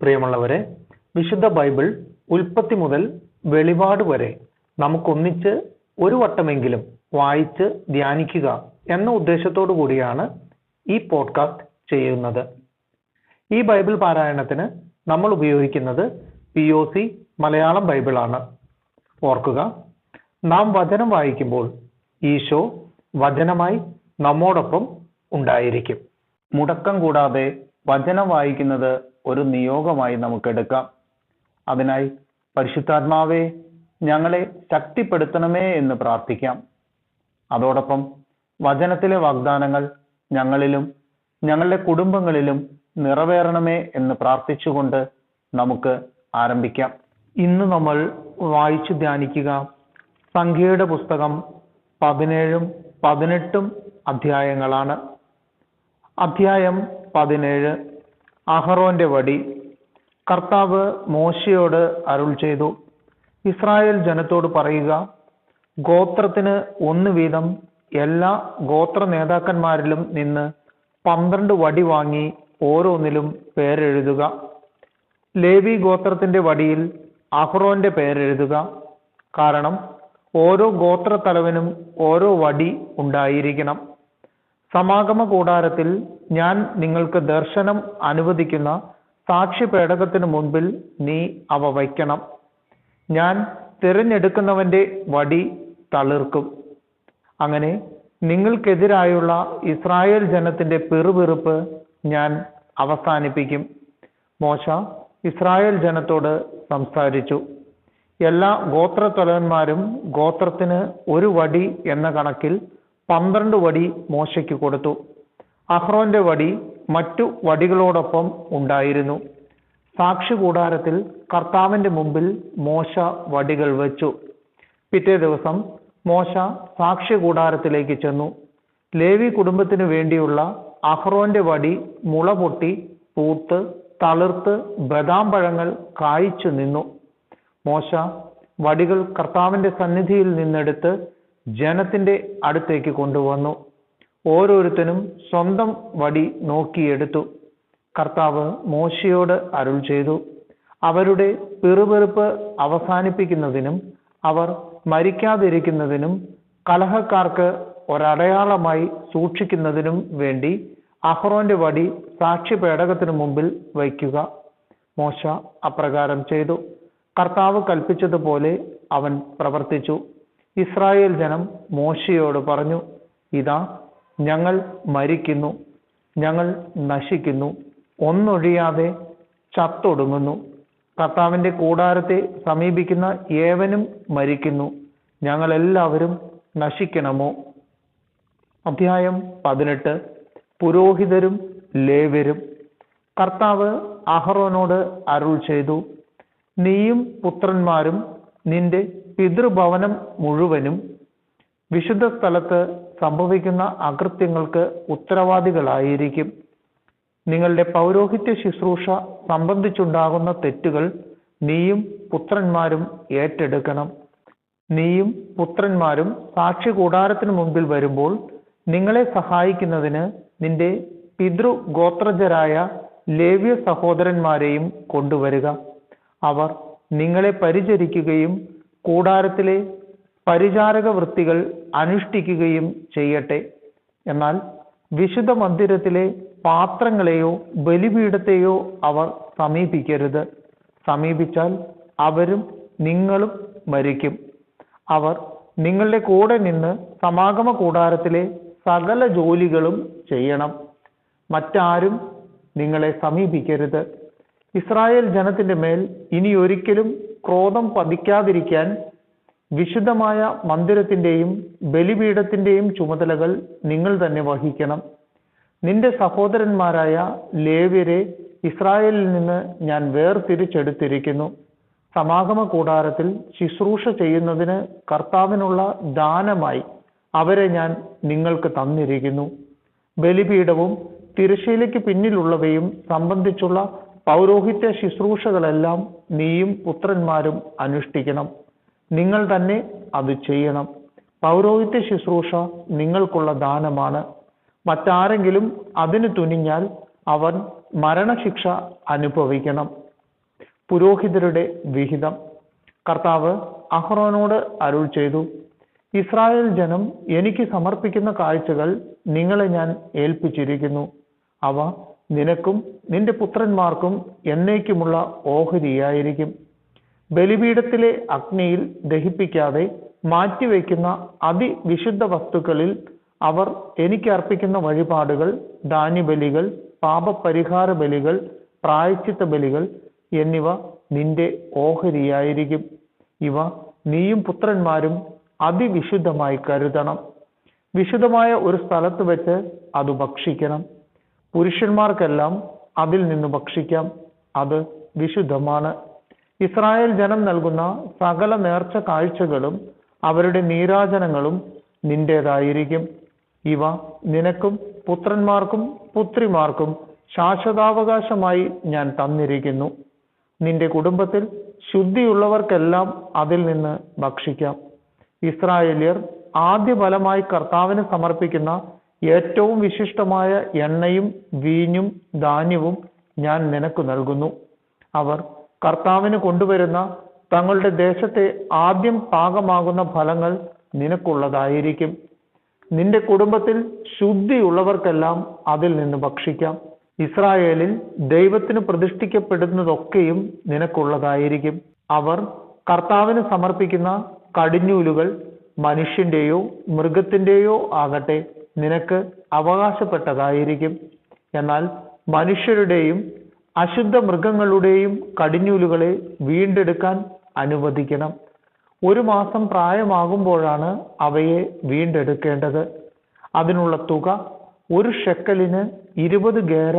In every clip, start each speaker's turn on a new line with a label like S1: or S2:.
S1: പ്രിയമുള്ളവരെ, വിശുദ്ധ ബൈബിൾ ഉൽപ്പത്തി മുതൽ വെളിപാട് വരെ നമുക്കൊന്നിച്ച് ഒരു വട്ടമെങ്കിലും വായിച്ച് ധ്യാനിക്കുക എന്ന ഉദ്ദേശത്തോടു കൂടിയാണ് ഈ പോഡ്കാസ്റ്റ് ചെയ്യുന്നത്. ഈ ബൈബിൾ പാരായണത്തിന് നമ്മൾ ഉപയോഗിക്കുന്നത് POC മലയാളം ബൈബിളാണ്. ഓർക്കുക, നാം വചനം വായിക്കുമ്പോൾ ഈശോ വചനമായി നമ്മോടൊപ്പം ഉണ്ടായിരിക്കും. മുടക്കം കൂടാതെ വചനം വായിക്കുന്നത് ഒരു നിയോഗമായി നമുക്കെടുക്കാം. അതിനായി പരിശുദ്ധാത്മാവേ, ഞങ്ങളെ ശക്തിപ്പെടുത്തണമേ എന്ന് പ്രാർത്ഥിക്കാം. അതോടൊപ്പം വചനത്തിലെ വാഗ്ദാനങ്ങൾ ഞങ്ങളിലും ഞങ്ങളുടെ കുടുംബങ്ങളിലും നിറവേറണമേ എന്ന് പ്രാർത്ഥിച്ചുകൊണ്ട് നമുക്ക് ആരംഭിക്കാം. ഇന്ന് നമ്മൾ വായിച്ചു ധ്യാനിക്കുക സംഖ്യയുടെ പുസ്തകം 17ഉം 18ഉം അധ്യായങ്ങളാണ്. അധ്യായം 17, അഹറോന്റെ വടി. കർത്താവ് മോശയോട് അരുൾ ചെയ്തു, ഇസ്രായേൽ ജനത്തോട് പറയുക, ഗോത്രത്തിന് 1 വീതം എല്ലാ ഗോത്ര നേതാക്കന്മാരിലും നിന്ന് 12 വടി വാങ്ങി ഓരോന്നിലും പേരെഴുതുക. ലേവി ഗോത്രത്തിന്റെ വടിയിൽ അഹ്റോന്റെ പേരെഴുതുക. കാരണം ഓരോ ഗോത്ര തലവനും ഓരോ വടി ഉണ്ടായിരിക്കണം. സമാഗമ കൂടാരത്തിൽ ഞാൻ നിങ്ങൾക്ക് ദർശനം അനുവദിക്കുന്ന സാക്ഷി പേടകത്തിന് മുൻപിൽ നീ അവ വയ്ക്കണം. ഞാൻ തിരഞ്ഞെടുക്കുന്നവന്റെ വടി തളിർക്കും. അങ്ങനെ നിങ്ങൾക്കെതിരായുള്ള ഇസ്രായേൽ ജനത്തിന്റെ പിറുപിറുപ്പ് ഞാൻ അവസാനിപ്പിക്കും. മോശ ഇസ്രായേൽ ജനത്തോട് സംസാരിച്ചു. എല്ലാ ഗോത്രത്തലവന്മാരും ഗോത്രത്തിന് 1 വടി എന്ന കണക്കിൽ 12 വടി മോശയ്ക്ക് കൊടുത്തു. അഹ്റോന്റെ വടി മറ്റു വടികളോടൊപ്പം ഉണ്ടായിരുന്നു. സാക്ഷി കൂടാരത്തിൽ കർത്താവിന്റെ മുമ്പിൽ മോശ വടികൾ വെച്ചു. പിറ്റേ ദിവസം മോശ സാക്ഷി കൂടാരത്തിലേക്ക് ചെന്നു. ലേവി കുടുംബത്തിനു വേണ്ടിയുള്ള അഹ്റോന്റെ വടി മുള പൊട്ടി പൂത്ത് തളിർത്ത് ബദാം പഴങ്ങൾ കായ്ച്ചു നിന്നു. മോശ വടികൾ കർത്താവിന്റെ സന്നിധിയിൽ നിന്നെടുത്ത് ജനത്തിന്റെ അടുത്തേക്ക് കൊണ്ടുവന്നു. ഓരോരുത്തരും സ്വന്തം വടി നോക്കിയെടുത്തു. കർത്താവ് മോശയോട് അരുൾ ചെയ്തു, അവരുടെ പിറുപിറുപ്പ് അവസാനിപ്പിക്കുന്നതിനും അവർ മരിക്കാതിരിക്കുന്നതിനും കലഹക്കാർക്ക് ഒരടയാളമായി സൂക്ഷിക്കുന്നതിനും വേണ്ടി അഹ്റോന്റെ വടി സാക്ഷി പേടകത്തിന് മുമ്പിൽ വയ്ക്കുക. മോശ അപ്രകാരം ചെയ്തു. കർത്താവ് കൽപ്പിച്ചതുപോലെ അവൻ പ്രവർത്തിച്ചു. ഇസ്രായേൽ ജനം മോശയോട് പറഞ്ഞു, ഇതാ ഞങ്ങൾ മരിക്കുന്നു, ഞങ്ങൾ നശിക്കുന്നു, ഒന്നൊഴിയാതെ ചത്തൊടുങ്ങുന്നു. കർത്താവിന്റെ കൂടാരത്തെ സമീപിക്കുന്ന ഏവനും മരിക്കുന്നു, ഞങ്ങളെല്ലാവരും നശിക്കണമോ? അധ്യായം 18, പുരോഹിതരും ലേവ്യരും. കർത്താവ് അഹ്റോനോട് അരുൾ ചെയ്തു, നീയും പുത്രന്മാരും നിന്റെ പിതൃഭവനം മുഴുവനും വിശുദ്ധ സ്ഥലത്ത് സംഭവിക്കുന്ന അകൃത്യങ്ങൾക്ക് ഉത്തരവാദികളായിരിക്കും. നിങ്ങളുടെ പൗരോഹിത്യ ശുശ്രൂഷ സംബന്ധിച്ചുണ്ടാകുന്ന തെറ്റുകൾ നീയും പുത്രന്മാരും ഏറ്റെടുക്കണം. നീയും പുത്രന്മാരും സാക്ഷി കൂടാരത്തിന് മുമ്പിൽ വരുമ്പോൾ നിങ്ങളെ സഹായിക്കുന്നതിന് നിന്റെ പിതൃഗോത്രജരായ ലേവ്യ സഹോദരന്മാരെയും കൊണ്ടുവരിക. അവർ നിങ്ങളെ പരിചരിക്കുകയും കൂടാരത്തിലെ പരിചാരക വൃത്തികൾ അനുഷ്ഠിക്കുകയും ചെയ്യട്ടെ. എന്നാൽ വിശുദ്ധ മന്ദിരത്തിലെ പാത്രങ്ങളെയോ ബലിപീഠത്തെയോ അവർ സമീപിക്കരുത്. സമീപിച്ചാൽ അവരും നിങ്ങളും മരിക്കും. അവർ നിങ്ങളുടെ കൂടെ നിന്ന് സമാഗമ കൂടാരത്തിലെ സകല ജോലികളും ചെയ്യണം. മറ്റാരും നിങ്ങളെ സമീപിക്കരുത്. ഇസ്രായേൽ ജനത്തിന്റെ മേൽ ഇനി ഒരിക്കലും ക്രോധം പതിക്കാതിരിക്കാൻ വിശുദ്ധമായ മന്ദിരത്തിന്റെയും ബലിപീഠത്തിന്റെയും ചുമതലകൾ നിങ്ങൾ തന്നെ വഹിക്കണം. നിന്റെ സഹോദരന്മാരായ ലേവ്യരെ ഇസ്രായേലിൽ നിന്ന് ഞാൻ വേർതിരിച്ചെടുത്തിരിക്കുന്നു. സമാഗമ കൂടാരത്തിൽ ശുശ്രൂഷ ചെയ്യുന്നതിന് കർത്താവിനുള്ള ദാനമായി അവരെ ഞാൻ നിങ്ങൾക്ക് തന്നിരിക്കുന്നു. ബലിപീഠവും തിരശ്ശീലയ്ക്ക് പിന്നിലുള്ളവയും സംബന്ധിച്ചുള്ള പൗരോഹിത്യ ശുശ്രൂഷകളെല്ലാം നീയും പുത്രന്മാരും അനുഷ്ഠിക്കണം. നിങ്ങൾ തന്നെ അത് ചെയ്യണം. പൗരോഹിത്യ ശുശ്രൂഷ നിങ്ങൾക്കുള്ള ദാനമാണ്. മറ്റാരെങ്കിലും അതിന് തുനിഞ്ഞാൽ അവൻ മരണശിക്ഷ അനുഭവിക്കണം. പുരോഹിതരുടെ വിഹിതം. കർത്താവ് അഹ്റോനോട് അരുൾ ചെയ്തു, ഇസ്രായേൽ ജനം എനിക്ക് സമർപ്പിക്കുന്ന കാഴ്ചകൾ നിങ്ങളെ ഞാൻ ഏൽപ്പിച്ചിരിക്കുന്നു. അവ നിനക്കും നിന്റെ പുത്രന്മാർക്കും എന്നേക്കുമുള്ള ഓഹരിയായിരിക്കും. ബലിപീഠത്തിലെ അഗ്നിയിൽ ദഹിപ്പിക്കാതെ മാറ്റിവെക്കുന്ന അതിവിശുദ്ധ വസ്തുക്കളിൽ അവർ എനിക്ക് അർപ്പിക്കുന്ന വഴിപാടുകൾ, ധാന്യബലികൾ, പാപപരിഹാര ബലികൾ, പ്രായശ്ചിത്ത ബലികൾ എന്നിവ നിന്റെ ഓഹരിയായിരിക്കും. ഇവ നീയും പുത്രന്മാരും അതിവിശുദ്ധമായി കരുതണം. വിശുദ്ധമായ ഒരു സ്ഥലത്ത് വെച്ച് അത് ഭക്ഷിക്കണം. പുരുഷന്മാർക്കെല്ലാം അതിൽ നിന്ന് ഭക്ഷിക്കാം. അത് വിശുദ്ധമാണ്. ഇസ്രായേൽ ജനം നൽകുന്ന സകല നേർച്ച കാഴ്ചകളും അവരുടെ നീരാജനങ്ങളും നിന്റേതായിരിക്കും. ഇവ നിനക്കും പുത്രന്മാർക്കും പുത്രിമാർക്കും ശാശ്വതാവകാശമായി ഞാൻ തന്നിരിക്കുന്നു. നിന്റെ കുടുംബത്തിൽ ശുദ്ധിയുള്ളവർക്കെല്ലാം അതിൽ നിന്ന് ഭക്ഷിക്കാം. ഇസ്രായേല്യർ ആദ്യ ഫലമായി കർത്താവിന് സമർപ്പിക്കുന്ന ഏറ്റവും വിശിഷ്ടമായ എണ്ണയും വീഞ്ഞും ധാന്യവും ഞാൻ നിനക്ക് നൽകുന്നു. അവർ കർത്താവിന് കൊണ്ടുവരുന്ന തങ്ങളുടെ ദേശത്തെ ആദ്യം പാകമാകുന്ന ഫലങ്ങൾ നിനക്കുള്ളതായിരിക്കും. നിന്റെ കുടുംബത്തിൽ ശുദ്ധിയുള്ളവർക്കെല്ലാം അതിൽ നിന്ന് ഭക്ഷിക്കാം. ഇസ്രായേലിൽ ദൈവത്തിന് പ്രതിഷ്ഠിക്കപ്പെടുന്നതൊക്കെയും നിനക്കുള്ളതായിരിക്കും. അവർ കർത്താവിന് സമർപ്പിക്കുന്ന കടിഞ്ഞൂലുകൾ മനുഷ്യന്റെയോ മൃഗത്തിന്റെയോ ആകട്ടെ നിനക്ക് അവകാശപ്പെട്ടതായിരിക്കും. എന്നാൽ മനുഷ്യരുടെയും അശുദ്ധ മൃഗങ്ങളുടെയും കടിഞ്ഞൂലുകളെ വീണ്ടെടുക്കാൻ അനുവദിക്കണം. 1 മാസം പ്രായമാകുമ്പോഴാണ് അവയെ വീണ്ടെടുക്കേണ്ടത്. അതിനുള്ള തുക 1 ഷെക്കലിന് 20 ഗേര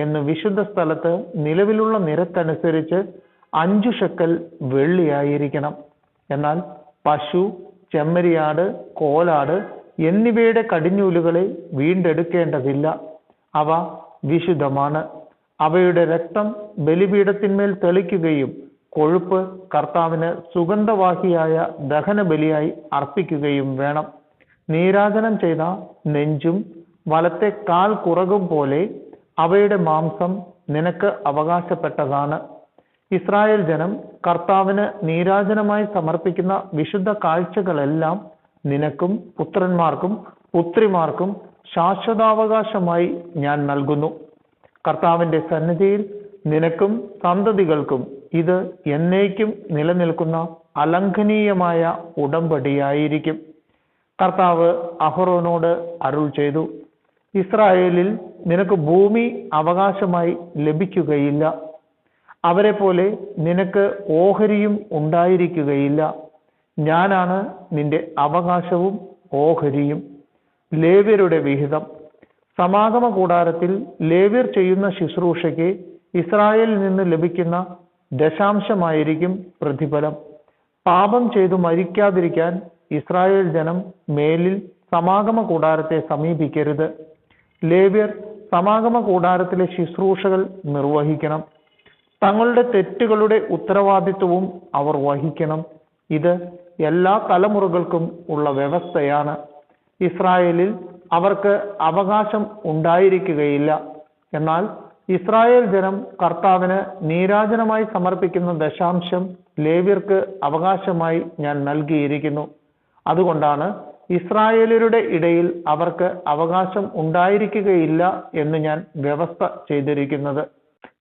S1: എന്ന് വിശുദ്ധ സ്ഥലത്ത് നിലവിലുള്ള നിരക്കനുസരിച്ച് 5 ഷെക്കൽ വെള്ളിയായിരിക്കണം. എന്നാൽ പശു, ചെമ്മരിയാട്, കോലാട് എന്നിവയുടെ കടിഞ്ഞൂലുകളെ വീണ്ടെടുക്കേണ്ടതില്ല. അവ വിശുദ്ധമാണ്. അവയുടെ രക്തം ബലിപീഠത്തിന്മേൽ തെളിക്കുകയും കൊഴുപ്പ് കർത്താവിന് സുഗന്ധവാഹിയായ ദഹനബലിയായി അർപ്പിക്കുകയും വേണം. നീരാജനം ചെയ്ത നെഞ്ചും വലത്തെ കാൽ കുറകും പോലെ അവയുടെ മാംസം നിനക്ക് അവകാശപ്പെട്ടതാണ്. ഇസ്രായേൽ ജനം കർത്താവിന് നീരാജനമായി സമർപ്പിക്കുന്ന വിശുദ്ധ കാഴ്ചകളെല്ലാം നിനക്കും പുത്രന്മാർക്കും പുത്രിമാർക്കും ശാശ്വതാവകാശമായി ഞാൻ നൽകുന്നു. കർത്താവിന്റെ സന്നിധിയിൽ നിനക്കും സന്തതികൾക്കും ഇത് എന്നേക്കും നിലനിൽക്കുന്ന അലംഘനീയമായ ഉടമ്പടിയായിരിക്കും. കർത്താവ് അഹ്റോനോട് അരുൾ ചെയ്തു, ഇസ്രായേലിൽ നിനക്ക് ഭൂമി അവകാശമായി ലഭിക്കുകയില്ല. അവരെ പോലെ നിനക്ക് ഓഹരിയും ഉണ്ടായിരിക്കുകയില്ല. ഞാനാണ് നിന്റെ അവകാശവും ഓഹരിയും. ലേവ്യരുടെ വിഹിതം. സമാഗമ കൂടാരത്തിൽ ലേവ്യർ ചെയ്യുന്ന ശുശ്രൂഷയ്ക്ക് ഇസ്രായേലിൽ നിന്ന് ലഭിക്കുന്ന ദശാംശമായിരിക്കും പ്രതിഫലം. പാപം ചെയ്തു മരിക്കാതിരിക്കാൻ ഇസ്രായേൽ ജനം മേലിൽ സമാഗമ കൂടാരത്തെ സമീപിക്കരുത്. ലേവ്യർ സമാഗമ കൂടാരത്തിലെ ശുശ്രൂഷകൾ നിർവഹിക്കണം. തങ്ങളുടെ തെറ്റുകളുടെ ഉത്തരവാദിത്വവും അവർ വഹിക്കണം. ഇത് എല്ലാ തലമുറകൾക്കും ഉള്ള വ്യവസ്ഥയാണ്. ഇസ്രായേലിൽ അവർക്ക് അവകാശം ഉണ്ടായിരിക്കുകയില്ല. എന്നാൽ ഇസ്രായേൽ ജനം കർത്താവിന് നീരാജനമായി സമർപ്പിക്കുന്ന ദശാംശം ലേവ്യർക്ക് അവകാശമായി ഞാൻ നൽകിയിരിക്കുന്നു. അതുകൊണ്ടാണ് ഇസ്രായേലരുടെ ഇടയിൽ അവർക്ക് അവകാശം ഉണ്ടായിരിക്കുകയില്ല എന്ന് ഞാൻ വ്യവസ്ഥ ചെയ്തിരിക്കുന്നത്.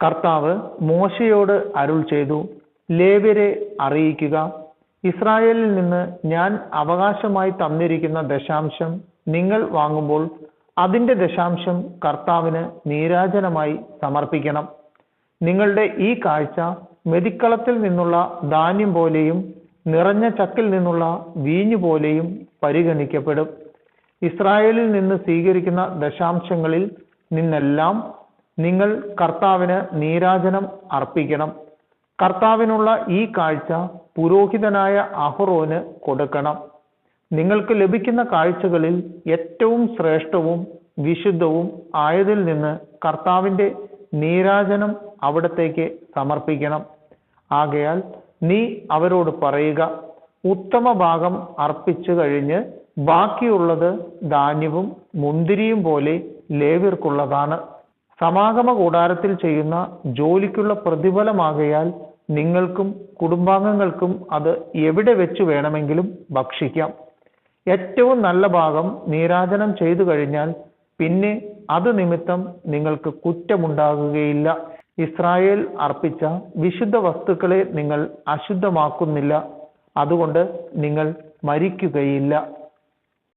S1: കർത്താവ് മോശയോട് അരുൾ ചെയ്തു, ലേവ്യരെ അറിയിക്കുക, ഇസ്രായേലിൽ നിന്ന് ഞാൻ അവകാശമായി തന്നിരിക്കുന്ന ദശാംശം നിങ്ങൾ വാങ്ങുമ്പോൾ അതിന്റെ ദശാംശം കർത്താവിന് നീരാജനമായി സമർപ്പിക്കണം. നിങ്ങളുടെ ഈ കാഴ്ച മെതിക്കളത്തിൽ നിന്നുള്ള ധാന്യം പോലെയും നിറഞ്ഞ ചക്കിൽ നിന്നുള്ള വീഞ്ഞു പോലെയും പരിഗണിക്കപ്പെടും. ഇസ്രായേലിൽ നിന്ന് സ്വീകരിക്കുന്ന ദശാംശങ്ങളിൽ നിന്നെല്ലാം നിങ്ങൾ കർത്താവിന് നീരാജനം അർപ്പിക്കണം. കർത്താവിനുള്ള ഈ കാഴ്ച പുരോഹിതനായ അഹ്റോന് കൊടുക്കണം. നിങ്ങൾക്ക് ലഭിക്കുന്ന കാഴ്ചകളിൽ ഏറ്റവും ശ്രേഷ്ഠവും വിശുദ്ധവും ആയതിൽ നിന്ന് കർത്താവിന്റെ നീരാജനം അവിടത്തേക്ക് സമർപ്പിക്കണം. ആകയാൽ നീ അവരോട് പറയുക, ഉത്തമ ഭാഗം അർപ്പിച്ചു കഴിഞ്ഞ് ബാക്കിയുള്ളത് ധാന്യവും മുന്തിരിയും പോലെ ലേവ്യർക്കുള്ളതാണ്. സമാഗമ കൂടാരത്തിൽ ചെയ്യുന്ന ജോലിക്കുള്ള പ്രതിഫലമാകയാൽ നിങ്ങൾക്കും കുടുംബാംഗങ്ങൾക്കും അത് എവിടെ വെച്ച് വേണമെങ്കിലും ഭക്ഷിക്കാം. ഏറ്റവും നല്ല ഭാഗം നീരാജനം ചെയ്തു കഴിഞ്ഞാൽ പിന്നെ അത് നിമിത്തം നിങ്ങൾക്ക് കുറ്റമുണ്ടാകുകയില്ല. ഇസ്രായേൽ അർപ്പിച്ച വിശുദ്ധ വസ്തുക്കളെ നിങ്ങൾ അശുദ്ധമാക്കുന്നില്ല, അതുകൊണ്ട് നിങ്ങൾ മരിക്കുകയില്ല.